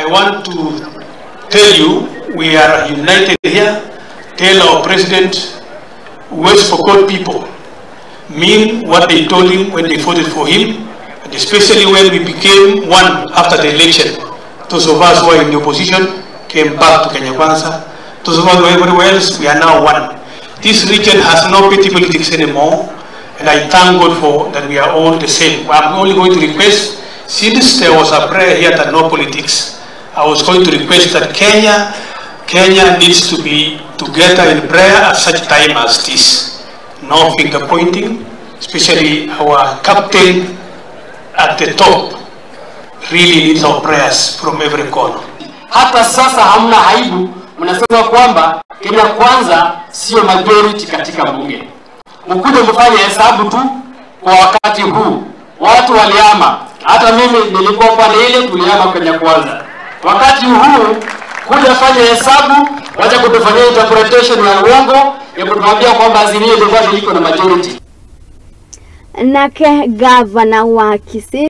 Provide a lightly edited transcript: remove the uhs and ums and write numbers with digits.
I want to tell you we are united here. Tell our president, West Pokot people mean what they told him when they voted for him, and especially when we became one after the election. Those of us who are in the opposition came back to Kenya Kwanza. Those of us who are everywhere else, we are now one. This region has no petty politics anymore, and I thank God for that we are all the same. I'm only going to request, since there was a prayer here that no politics, I was going to request that Kenya needs to be together in prayer at such time as this. No finger pointing, especially our captain at the top really needs our prayers from every corner. Hata sasa hamna aibu, mnasema kwamba Kenya Kwanza sio majority katika bunge. Mkuje mfanye hesabu tu kwa wakati huu. Watu waliama, hata mimi nilikuwa pale ile tuliama Kenya Kwanza. Wakati huu kuja fanya hesabu, wacha kutufanyia interpretation ya uongo ya kutuambia kwamba Azimio ndio liko na majority. Nake gavana wa Kisii